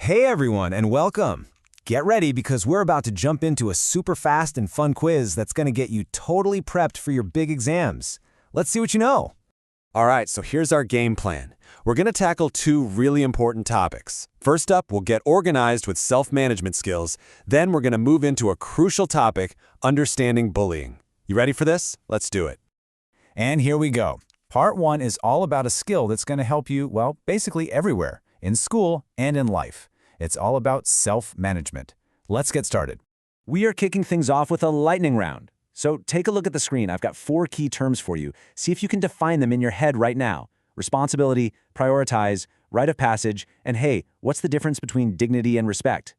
Hey everyone, and welcome! Get ready because we're about to jump into a super fast and fun quiz that's going to get you totally prepped for your big exams. Let's see what you know. All right, so here's our game plan. We're going to tackle two really important topics. First up, we'll get organized with self-management skills. Then we're going to move into a crucial topic, understanding bullying. You ready for this? Let's do it. And here we go. Part 1 is all about a skill that's going to help you, well, basically everywhere, in school and in life. It's all about self-management. Let's get started. We are kicking things off with a lightning round. So take a look at the screen. I've got 4 key terms for you. See if you can define them in your head right now. Responsibility, prioritize, rite of passage, and hey, what's the difference between dignity and respect?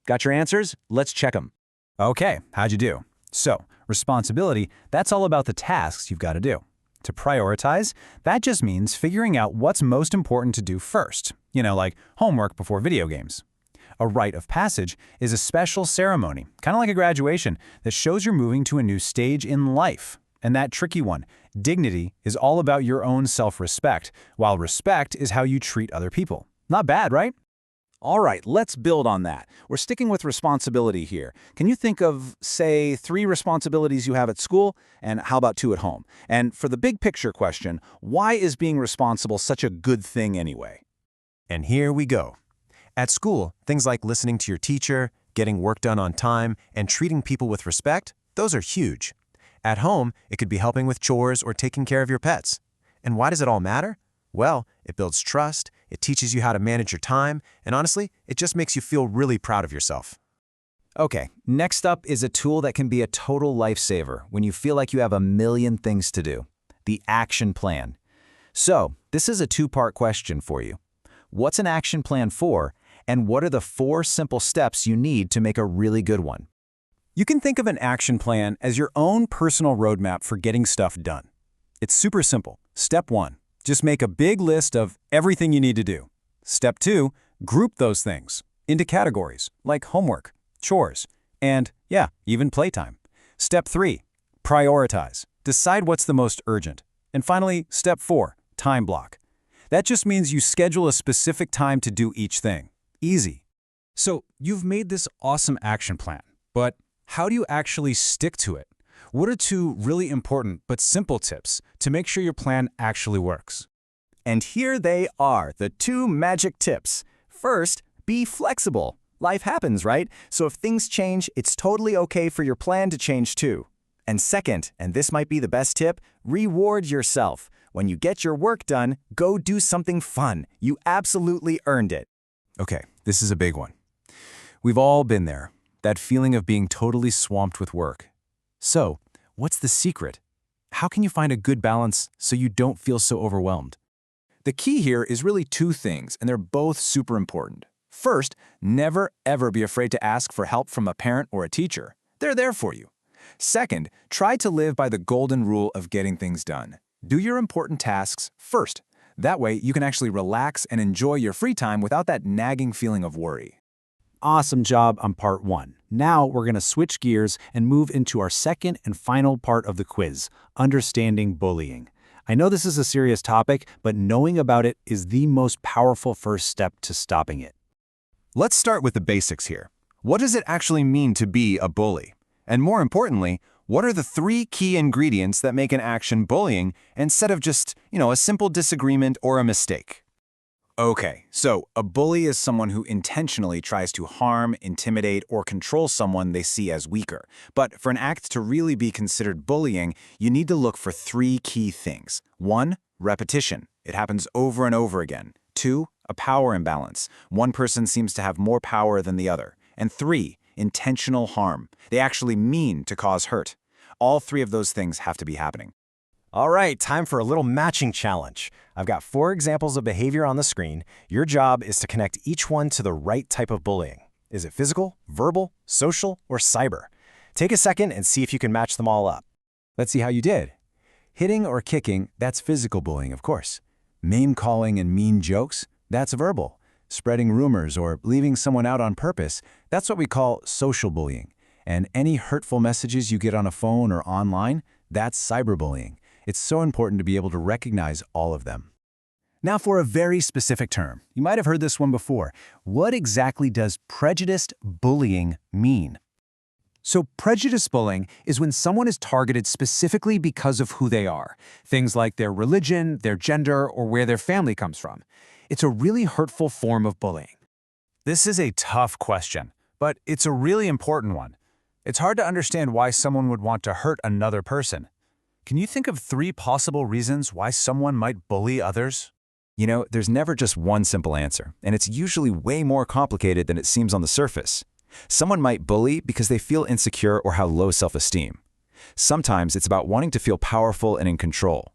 Got your answers? Let's check them. Okay, how'd you do? So, responsibility, that's all about the tasks you've got to do. To prioritize, that just means figuring out what's most important to do first. Like homework before video games. A rite of passage is a special ceremony, kind of like a graduation, that shows you're moving to a new stage in life. And that tricky one, dignity, is all about your own self-respect, while respect is how you treat other people. Not bad, right? All right, let's build on that. We're sticking with responsibility here. Can you think of, say, 3 responsibilities you have at school, and how about 2 at home? And for the big picture question, why is being responsible such a good thing anyway? And here we go. At school, things like listening to your teacher, getting work done on time, and treating people with respect, those are huge. At home, it could be helping with chores or taking care of your pets. And why does it all matter? Well, it builds trust, it teaches you how to manage your time, and honestly, it just makes you feel really proud of yourself. Okay, next up is a tool that can be a total lifesaver when you feel like you have a million things to do. The action plan. So, this is a 2-part question for you. What's an action plan for, and what are the 4 simple steps you need to make a really good one? You can think of an action plan as your own personal roadmap for getting stuff done. It's super simple. Step 1. Just make a big list of everything you need to do. Step 2, group those things into categories like homework, chores, and, even playtime. Step 3, prioritize. Decide what's the most urgent. And finally, step 4, time block. That just means you schedule a specific time to do each thing. Easy. So you've made this awesome action plan, but how do you actually stick to it? What are 2 really important but simple tips to make sure your plan actually works? And here they are, the 2 magic tips. First, be flexible. Life happens, right? So if things change, it's totally okay for your plan to change too. And second, and this might be the best tip, reward yourself. When you get your work done, go do something fun. You absolutely earned it. Okay, this is a big one. We've all been there, that feeling of being totally swamped with work. So, what's the secret? How can you find a good balance so you don't feel so overwhelmed? The key here is really 2 things, and they're both super important. First, never ever be afraid to ask for help from a parent or a teacher. They're there for you. Second, try to live by the golden rule of getting things done. Do your important tasks first. That way, you can actually relax and enjoy your free time without that nagging feeling of worry. Awesome job on part 1. Now we're going to switch gears and move into our second and final part of the quiz, understanding bullying. I know this is a serious topic, but knowing about it is the most powerful first step to stopping it. Let's start with the basics here. What does it actually mean to be a bully? And more importantly, what are the 3 key ingredients that make an action bullying instead of just, a simple disagreement or a mistake? Okay, so a bully is someone who intentionally tries to harm, intimidate, or control someone they see as weaker. But for an act to really be considered bullying, you need to look for 3 key things. 1, repetition. It happens over and over again. 2, a power imbalance. One person seems to have more power than the other. And 3, intentional harm. They actually mean to cause hurt. All 3 of those things have to be happening. All right, time for a little matching challenge. I've got 4 examples of behavior on the screen. Your job is to connect each one to the right type of bullying. Is it physical, verbal, social, or cyber? Take a second and see if you can match them all up. Let's see how you did. Hitting or kicking, that's physical bullying, of course. Name-calling and mean jokes, that's verbal. Spreading rumors or leaving someone out on purpose, that's what we call social bullying. And any hurtful messages you get on a phone or online, that's cyberbullying. It's so important to be able to recognize all of them. Now for a very specific term. You might have heard this one before. What exactly does prejudiced bullying mean? So prejudice bullying is when someone is targeted specifically because of who they are, things like their religion, their gender, or where their family comes from. It's a really hurtful form of bullying. This is a tough question, but it's a really important one. It's hard to understand why someone would want to hurt another person. Can you think of 3 possible reasons why someone might bully others? You know, there's never just one simple answer, and it's usually way more complicated than it seems on the surface. Someone might bully because they feel insecure or have low self-esteem. Sometimes it's about wanting to feel powerful and in control.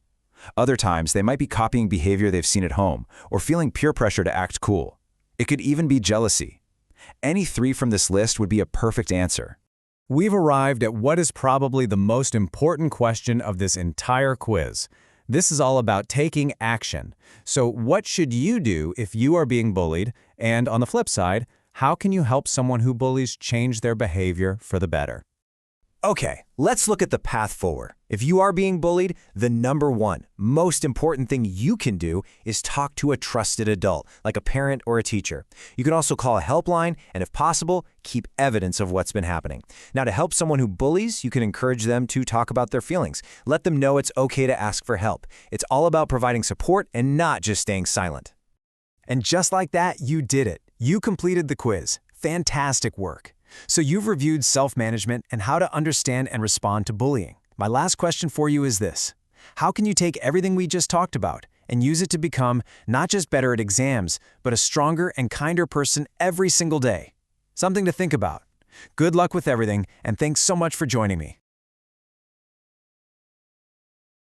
Other times they might be copying behavior they've seen at home or feeling peer pressure to act cool. It could even be jealousy. Any 3 from this list would be a perfect answer. We've arrived at what is probably the most important question of this entire quiz. This is all about taking action. So what should you do if you are being bullied? And on the flip side, how can you help someone who bullies change their behavior for the better? Okay, let's look at the path forward. If you are being bullied, the number 1 most important thing you can do is talk to a trusted adult, like a parent or a teacher. You can also call a helpline, and if possible, keep evidence of what's been happening. Now, to help someone who bullies, you can encourage them to talk about their feelings. Let them know it's okay to ask for help. It's all about providing support and not just staying silent. And just like that, you did it. You completed the quiz. Fantastic work. So you've reviewed self-management and how to understand and respond to bullying. My last question for you is this. How can you take everything we just talked about and use it to become not just better at exams, but a stronger and kinder person every single day? Something to think about. Good luck with everything, and thanks so much for joining me.